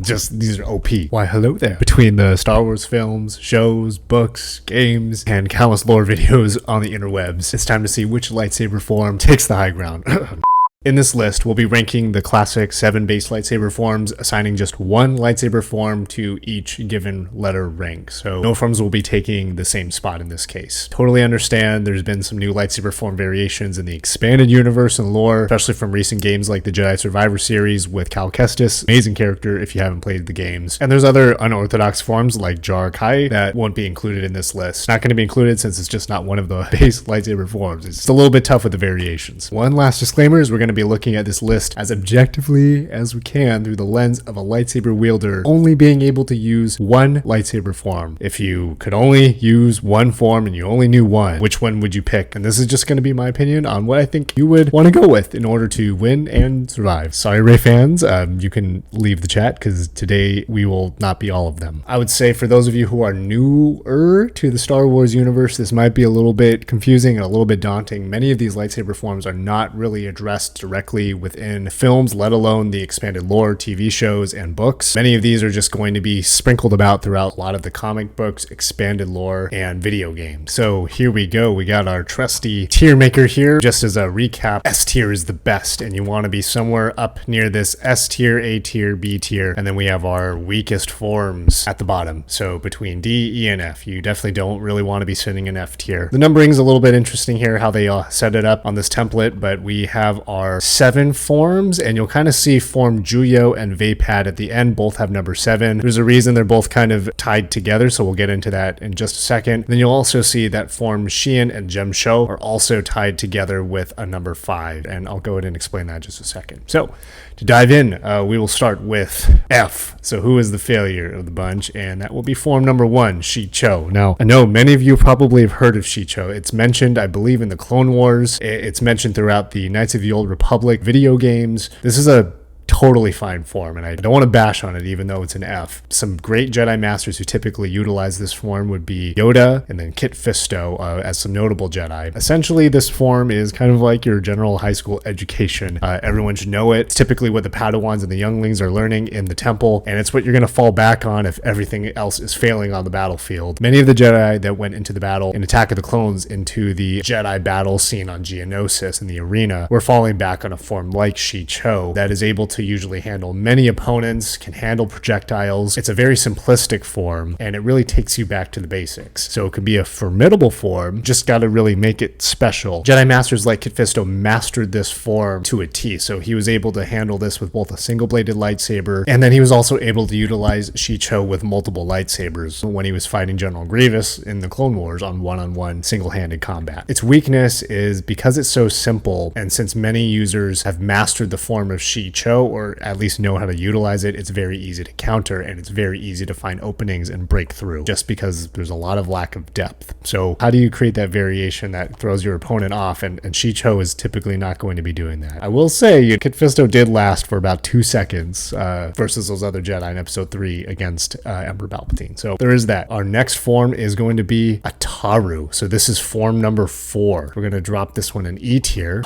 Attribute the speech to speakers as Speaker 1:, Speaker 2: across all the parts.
Speaker 1: these are OP. Why, hello there. Between the Star Wars films, shows, books, games, and countless lore videos on the interwebs, it's time to see which lightsaber form takes the high ground. In this list, we'll be ranking the classic 7 base lightsaber forms, assigning just one lightsaber form to each given letter rank. So no forms will be taking the same spot in this case. Totally understand there's been some new lightsaber form variations in the expanded universe and lore, especially from recent games like the Jedi Survivor series with Cal Kestis. Amazing character if you haven't played the games. And there's other unorthodox forms like Jar Kai that won't be included in this list. Not going to be included since it's just not one of the base lightsaber forms. It's a little bit tough with the variations. One last disclaimer is we're going to be looking at this list as objectively as we can through the lens of a lightsaber wielder only being able to use one lightsaber form. If you could only use one form and you only knew one, which one would you pick? And this is just going to be my opinion on what I think you would want to go with in order to win and survive. Sorry, Rey fans, you can leave the chat because today we will not be all of them. I would say for those of you who are newer to the Star Wars universe, this might be a little bit confusing and a little bit daunting. Many of these lightsaber forms are not really addressed directly within films, let alone the expanded lore, TV shows, and books. Many of these are just going to be sprinkled about throughout a lot of the comic books, expanded lore, and video games. So here we go. We got our trusty tier maker here. Just as a recap, S tier is the best, and you want to be somewhere up near this S tier, A tier, B tier, and then we have our weakest forms at the bottom. So between D, E, and F, you definitely don't really want to be sitting in F tier. The numbering's a little bit interesting here, how they set it up on this template, but we have our 7 forms, and you'll kind of see form Juyo and Vapad at the end both have number 7. There's a reason they're both kind of tied together, so we'll get into that in just a second. Then you'll also see that form Xian and Gemsho are also tied together with a number 5, and I'll go ahead and explain that in just a second. So to dive in, we will start with F. So who is the failure of the bunch? And that will be form number 1, shii-cho. Now, I know many of you probably have heard of shii-cho. It's mentioned, I believe, in the Clone Wars. It's mentioned throughout the Knights of the Old Republic video games. This is a totally fine form, and I don't want to bash on it even though it's an F. Some great Jedi Masters who typically utilize this form would be Yoda and then Kit Fisto as some notable Jedi. Essentially, this form is kind of like your general high school education. Everyone should know it. It's typically what the Padawans and the younglings are learning in the temple, and it's what you're going to fall back on if everything else is failing on the battlefield. Many of the Jedi that went into the battle in Attack of the Clones into the Jedi battle scene on Geonosis in the arena were falling back on a form like shii-cho that is able to usually handle many opponents, can handle projectiles. It's a very simplistic form, and it really takes you back to the basics. So it could be a formidable form, just got to really make it special. Jedi Masters like Kit Fisto mastered this form to a T, so he was able to handle this with both a single-bladed lightsaber, and then he was also able to utilize shii-cho with multiple lightsabers when he was fighting General Grievous in the Clone Wars on one-on-one single-handed combat. Its weakness is because it's so simple, and since many users have mastered the form of shii-cho, or at least know how to utilize it, it's very easy to counter, and it's very easy to find openings and break through just because there's a lot of lack of depth. So how do you create that variation that throws your opponent off? And shii-cho is typically not going to be doing that. I will say Kit Fisto did last for about 2 seconds versus those other Jedi in episode 3 against Emperor Palpatine. So there is that. Our next form is going to be Ataru. So this is form number 4. We're going to drop this one in E tier.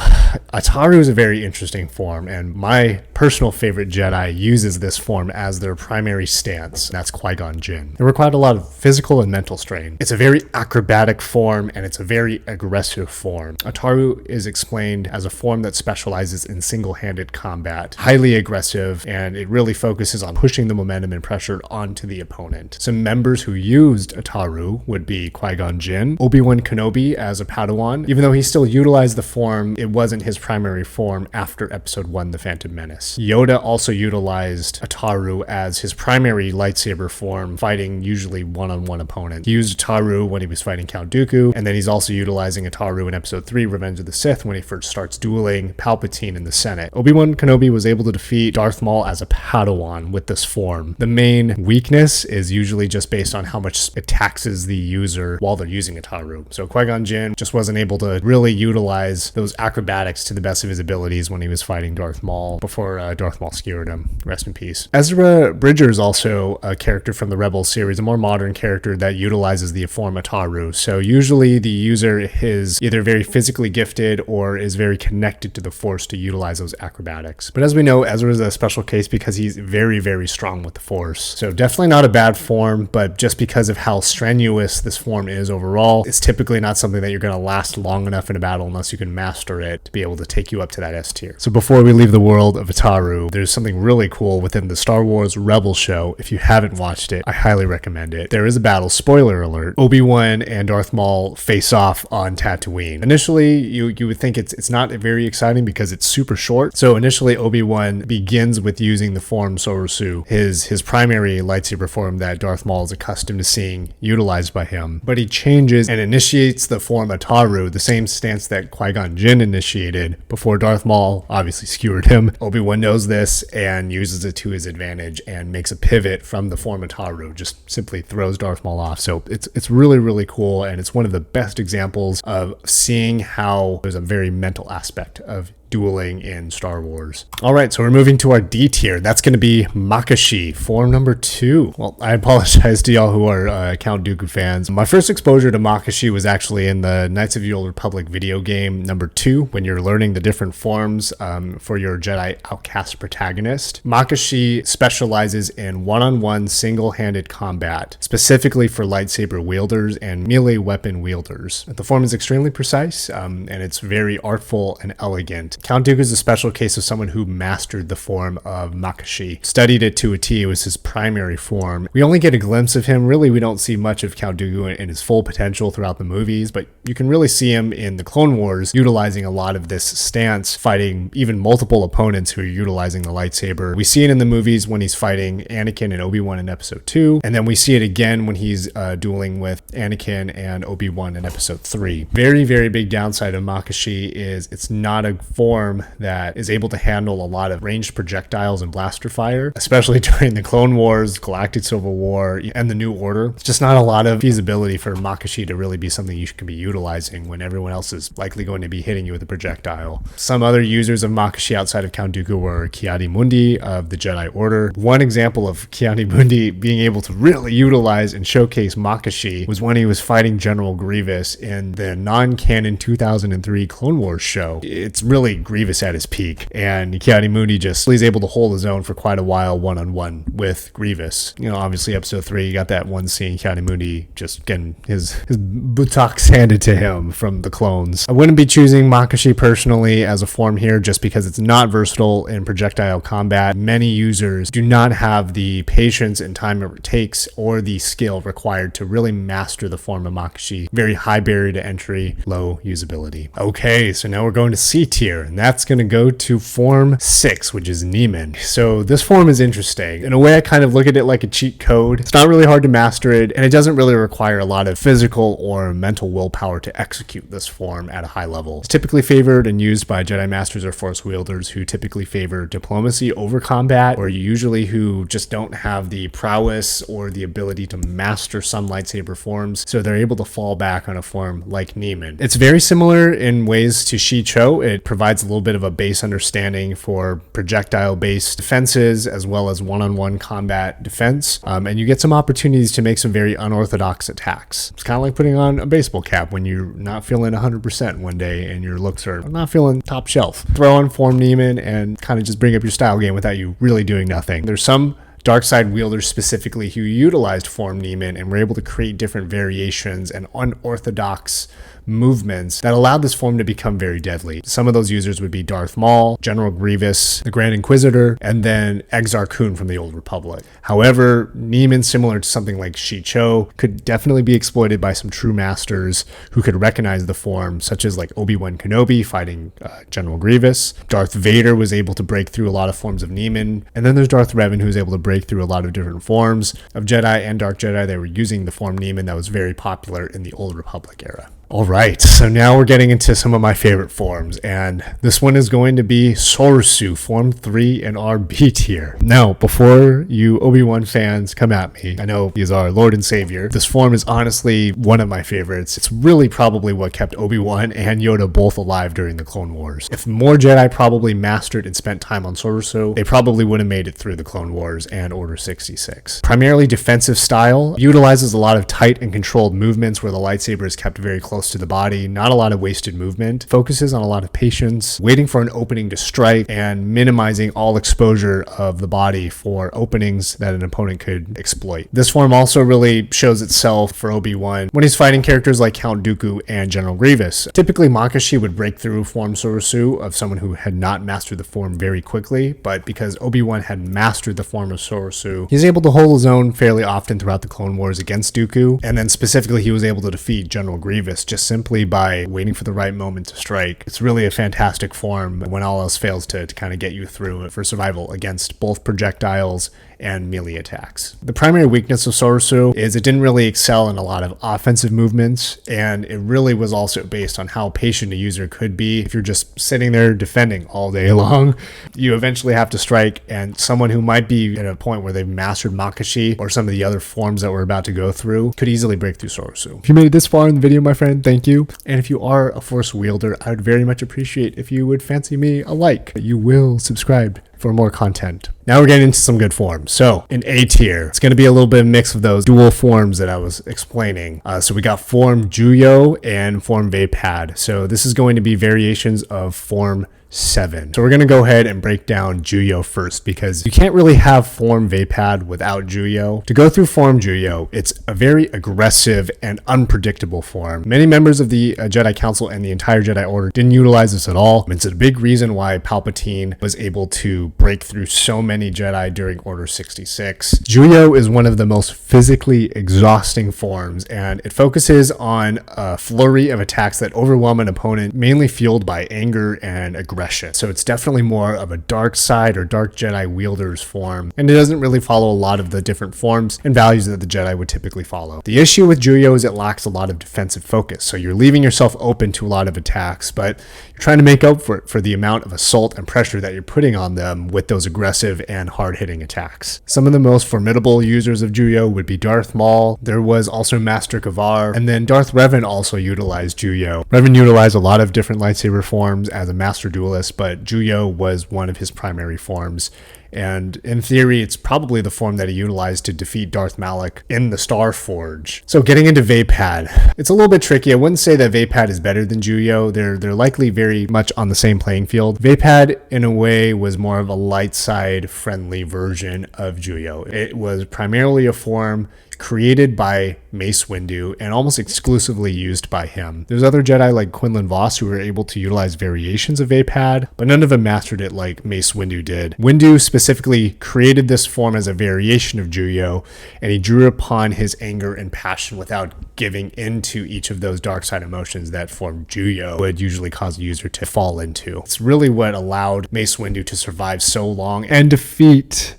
Speaker 1: Ataru is a very interesting form, and my personal favorite Jedi uses this form as their primary stance. That's Qui-Gon Jinn. It required a lot of physical and mental strain. It's a very acrobatic form, and it's a very aggressive form. Ataru is explained as a form that specializes in single-handed combat, highly aggressive, and it really focuses on pushing the momentum and pressure onto the opponent. Some members who used Ataru would be Qui-Gon Jinn, Obi-Wan Kenobi as a Padawan. Even though he still utilized the form, it wasn't his primary form after Episode 1, The Phantom Menace. Yoda also utilized Ataru as his primary lightsaber form, fighting usually one-on-one opponents. He used Ataru when he was fighting Count Dooku, and then he's also utilizing Ataru in Episode 3, Revenge of the Sith, when he first starts dueling Palpatine in the Senate. Obi-Wan Kenobi was able to defeat Darth Maul as a Padawan with this form. The main weakness is usually just based on how much it taxes the user while they're using Ataru. So Qui-Gon Jinn just wasn't able to really utilize those acrobatics to the best of his abilities when he was fighting Darth Maul before Darth Maul skewered him. Rest in peace. Ezra Bridger is also a character from the Rebels series, a more modern character that utilizes the form Ataru. So usually the user is either very physically gifted or is very connected to the Force to utilize those acrobatics. But as we know, Ezra is a special case because he's very, very strong with the Force. So definitely not a bad form, but just because of how strenuous this form is overall, it's typically not something that you're going to last long enough in a battle unless you can master it to be able to take you up to that S tier. So before we leave the world of Ataru, there's something really cool within the Star Wars Rebels show. If you haven't watched it, I highly recommend it. There is a battle, spoiler alert, Obi-Wan and Darth Maul face off on Tatooine. Initially, you would think it's not very exciting because it's super short. So initially, Obi-Wan begins with using the form Soru, his primary lightsaber form that Darth Maul is accustomed to seeing utilized by him. But he changes and initiates the form Ataru, the same stance that Qui-Gon Jinn initiated before Darth Maul obviously skewered him. Obi-Wan knows this and uses it to his advantage and makes a pivot from the form Ataru, just simply throws Darth Maul off. So it's really, really cool, and it's one of the best examples of seeing how there's a very mental aspect of dueling in Star Wars. All right, so we're moving to our D tier. That's going to be Makashi, form number 2. Well, I apologize to y'all who are Count Dooku fans. My first exposure to Makashi was actually in the Knights of the Old Republic video game number 2, when you're learning the different forms for your Jedi outcast protagonist. Makashi specializes in one-on-one single-handed combat, specifically for lightsaber wielders and melee weapon wielders. The form is extremely precise, and it's very artful and elegant. Count Dooku is a special case of someone who mastered the form of Makashi, studied it to a T. It was his primary form. We only get a glimpse of him. Really, we don't see much of Count Dooku in his full potential throughout the movies, but you can really see him in the Clone Wars utilizing a lot of this stance, fighting even multiple opponents who are utilizing the lightsaber. We see it in the movies when he's fighting Anakin and Obi-Wan in Episode 2, and then we see it again when he's dueling with Anakin and Obi-Wan in Episode 3. Very, very big downside of Makashi is it's not a form that is able to handle a lot of ranged projectiles and blaster fire, especially during the Clone Wars, Galactic Civil War, and the New Order. It's just not a lot of feasibility for Makashi to really be something you can be utilizing when everyone else is likely going to be hitting you with a projectile. Some other users of Makashi outside of Count Dooku were Ki-Adi-Mundi of the Jedi Order. One example of Ki-Adi-Mundi being able to really utilize and showcase Makashi was when he was fighting General Grievous in the non-canon 2003 Clone Wars show. It's really Grievous at his peak, and Ki-Adi-Mundi he's able to hold his own for quite a while one-on-one with Grievous. You know, obviously Episode 3, you got that one scene, Ki-Adi-Mundi just getting his buttocks handed to him from the clones. I wouldn't be choosing Makashi personally as a form here just because it's not versatile in projectile combat. Many users do not have the patience and time it takes or the skill required to really master the form of Makashi. Very high barrier to entry, low usability. Okay, so now we're going to C tier, and that's going to go to form 6, which is Neiman. So this form is interesting. In a way, I kind of look at it like a cheat code. It's not really hard to master it, and it doesn't really require a lot of physical or mental willpower to execute this form at a high level. It's typically favored and used by Jedi Masters or Force wielders who typically favor diplomacy over combat, or usually who just don't have the prowess or the ability to master some lightsaber forms, so they're able to fall back on a form like Neiman. It's very similar in ways to shii-cho. It provides a little bit of a base understanding for projectile-based defenses as well as one-on-one combat defense, and you get some opportunities to make some very unorthodox attacks. It's kind of like putting on a baseball cap when you're not feeling 100% one day and your looks are not feeling top shelf. Throw on form Neiman and kind of just bring up your style game without you really doing nothing. There's some dark side wielders specifically who utilized form Neiman and were able to create different variations and unorthodox movements that allowed this form to become very deadly. Some of those users would be Darth Maul, General Grievous, the Grand Inquisitor, and then Exar Kun from the Old Republic. However, Neiman, similar to something like shii-cho, could definitely be exploited by some true masters who could recognize the form, such as like Obi-Wan Kenobi fighting General Grievous. Darth Vader was able to break through a lot of forms of Neiman, and then there's Darth Revan, who was able to break through a lot of different forms of Jedi and Dark Jedi. They were using the form Neiman that was very popular in the Old Republic era. Alright, so now we're getting into some of my favorite forms, and this one is going to be Soru, Form 3 in our B tier. Now, before you Obi-Wan fans come at me, I know he's our Lord and Savior, this form is honestly one of my favorites. It's really probably what kept Obi-Wan and Yoda both alive during the Clone Wars. If more Jedi probably mastered and spent time on Soru, they probably would have made it through the Clone Wars and Order 66. Primarily defensive style, utilizes a lot of tight and controlled movements where the lightsaber is kept very close to the body, not a lot of wasted movement, focuses on a lot of patience, waiting for an opening to strike, and minimizing all exposure of the body for openings that an opponent could exploit. This form also really shows itself for Obi-Wan when he's fighting characters like Count Dooku and General Grievous. Typically, Makashi would break through form Soru of someone who had not mastered the form very quickly, but because Obi-Wan had mastered the form of Soru, he's able to hold his own fairly often throughout the Clone Wars against Dooku, and then specifically he was able to defeat General Grievous just simply by waiting for the right moment to strike. It's really a fantastic form when all else fails to kind of get you through for survival against both projectiles and melee attacks. The primary weakness of Soru is it didn't really excel in a lot of offensive movements, and it really was also based on how patient a user could be. If you're just sitting there defending all day long, you eventually have to strike, and someone who might be at a point where they've mastered Makashi or some of the other forms that we're about to go through could easily break through Soru. If you made it this far in the video, my friend, thank you. And if you are a Force wielder, I would very much appreciate if you would fancy me a like. You will subscribe for more content. Now we're getting into some good forms. So in A tier, it's going to be a little bit of a mix of those dual forms that I was explaining. So we got form Juyo and form Vaapad. So this is going to be variations of form 7. So we're going to go ahead and break down Juyo first, because you can't really have form Vaapad without Juyo. To go through form Juyo, it's a very aggressive and unpredictable form. Many members of the Jedi Council and the entire Jedi Order didn't utilize this at all. It's a big reason why Palpatine was able to break through so many Jedi during Order 66. Juyo is one of the most physically exhausting forms, and it focuses on a flurry of attacks that overwhelm an opponent, mainly fueled by anger and aggression. So it's definitely more of a dark side or dark Jedi wielder's form, and it doesn't really follow a lot of the different forms and values that the Jedi would typically follow. The issue with Juyo is it lacks a lot of defensive focus, so you're leaving yourself open to a lot of attacks, but you're trying to make up for it for the amount of assault and pressure that you're putting on them with those aggressive and hard-hitting attacks. Some of the most formidable users of Juyo would be Darth Maul. There was also Master Kavar, and then Darth Revan also utilized Juyo. Revan utilized a lot of different lightsaber forms as a master duelist, but Juyo was one of his primary forms. And in theory, it's probably the form that he utilized to defeat Darth Malak in the Star Forge. So getting into Vaapad, it's a little bit tricky. I wouldn't say that Vaapad is better than Juyo. They're likely very much on the same playing field. Vaapad, in a way, was more of a light side friendly version of Juyo. It was primarily a form created by Mace Windu and almost exclusively used by him. There's other Jedi like Quinlan Vos who were able to utilize variations of Vaapad, but none of them mastered it like Mace Windu did. Windu specifically created this form as a variation of Juyo, and he drew upon his anger and passion without giving into each of those dark side emotions that form Juyo would usually cause a user to fall into. It's really what allowed Mace Windu to survive so long and defeat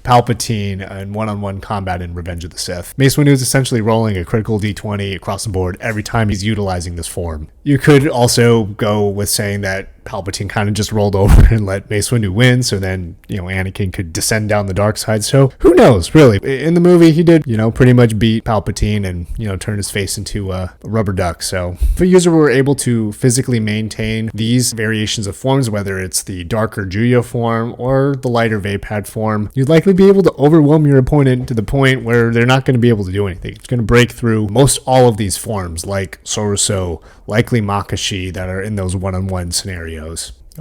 Speaker 1: Palpatine in one-on-one combat in Revenge of the Sith. Mace Windu is essentially rolling a critical D20 across the board every time he's utilizing this form. You could also go with saying that Palpatine kind of just rolled over and let Mace Windu win, so then, Anakin could descend down the dark side. So who knows, really? In the movie, he did, pretty much beat Palpatine and, turn his face into a rubber duck. So if a user were able to physically maintain these variations of forms, whether it's the darker Juyo form or the lighter Vaapad form, you'd likely be able to overwhelm your opponent to the point where they're not going to be able to do anything. It's going to break through most all of these forms, like Soru, likely Makashi, that are in those one-on-one scenarios.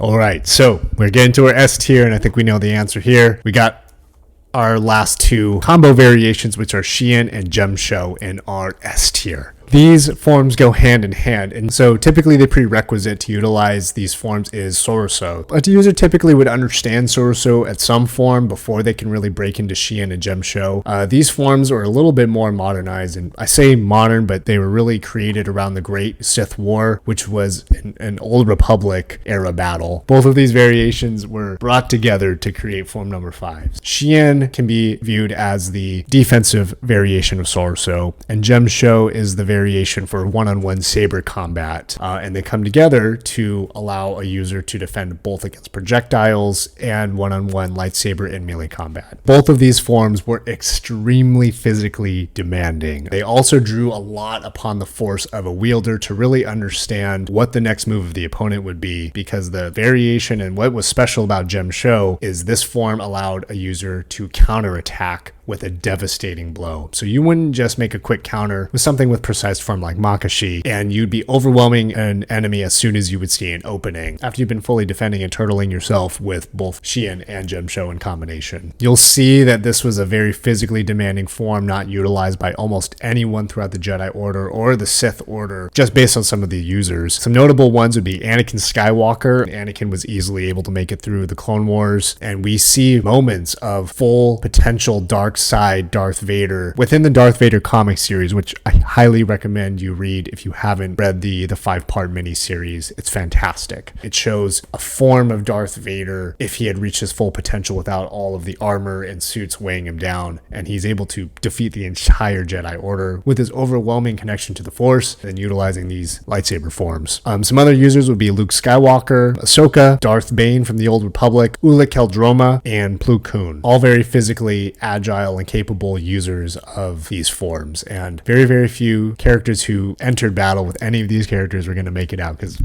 Speaker 1: All right, so we're getting to our S tier, and I think we know the answer here. We got our last two combo variations, which are Xian and Gemsho in our S tier. These forms go hand in hand, and so typically the prerequisite to utilize these forms is Soru. But the user typically would understand Soru at some form before they can really break into Xian and Gemsho. These forms are a little bit more modernized, and I say modern, but they were really created around the Great Sith War, which was an an Old Republic era battle. Both of these variations were brought together to create form number 5. Xian can be viewed as the defensive variation of Soru, and Gemsho is the variation for one-on-one saber combat, and they come together to allow a user to defend both against projectiles and one-on-one lightsaber and melee combat. Both of these forms were extremely physically demanding. They also drew a lot upon the force of a wielder to really understand what the next move of the opponent would be, because the variation and what was special about Gemsho is this form allowed a user to counterattack with a devastating blow. So you wouldn't just make a quick counter with something with precise form like Makashi, and you'd be overwhelming an enemy as soon as you would see an opening, after you've been fully defending and turtling yourself with both Xian and Gemsho in combination. You'll see that this was a very physically demanding form, not utilized by almost anyone throughout the Jedi Order or the Sith Order, just based on some of the users. Some notable ones would be Anakin Skywalker. Anakin was easily able to make it through the Clone Wars, and we see moments of full potential dark side Darth Vader within the Darth Vader comic series, which I highly recommend you read if you haven't read the 5-part miniseries. It's fantastic. It shows a form of Darth Vader if he had reached his full potential without all of the armor and suits weighing him down, and he's able to defeat the entire Jedi Order with his overwhelming connection to the Force and utilizing these lightsaber forms. Some other users would be Luke Skywalker, Asoka, Darth Bane from the Old Republic, Ulic Qel-Droma, and Plo Koon. All very physically agile and capable users of these forms, and very, very few characters who entered battle with any of these characters were going to make it out, because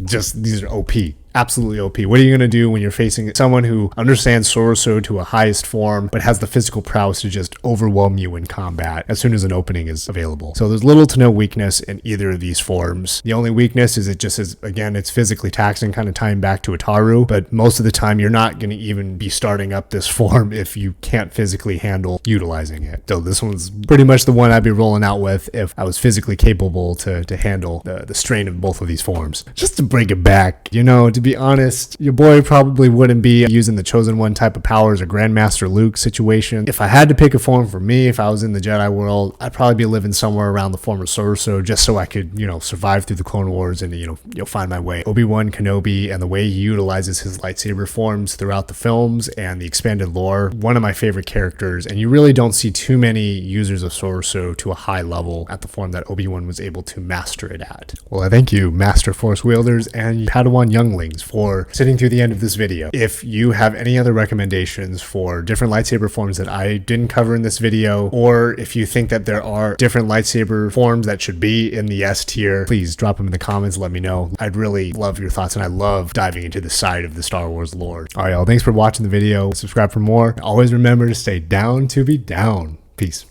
Speaker 1: just these are OP. Absolutely OP. What are you going to do when you're facing someone who understands Soru to a highest form, but has the physical prowess to just overwhelm you in combat as soon as an opening is available? So there's little to no weakness in either of these forms. The only weakness is it just is, again, it's physically taxing, kind of tying back to Ataru, but most of the time you're not going to even be starting up this form if you can't physically handle utilizing it. So this one's pretty much the one I'd be rolling out with if I was physically capable to handle the strain of both of these forms. Just to bring it back, to be honest, your boy probably wouldn't be using the Chosen One type of powers or Grandmaster Luke situation. If I had to pick a form for me, if I was in the Jedi world, I'd probably be living somewhere around the form of Soru, just so I could, survive through the Clone Wars and, find my way. Obi-Wan Kenobi and the way he utilizes his lightsaber forms throughout the films and the expanded lore, one of my favorite characters, and you really don't see too many users of Soru to a high level at the form that Obi-Wan was able to master it at. Well, I thank you, Master Force wielders and Padawan younglings, for sitting through the end of this video. If you have any other recommendations for different lightsaber forms that I didn't cover in this video, or if you think that there are different lightsaber forms that should be in the S tier, please drop them in the comments, let me know. I'd really love your thoughts, and I love diving into the side of the Star Wars lore. Alright y'all, thanks for watching the video. Subscribe for more. Always remember to stay down to be down. Peace.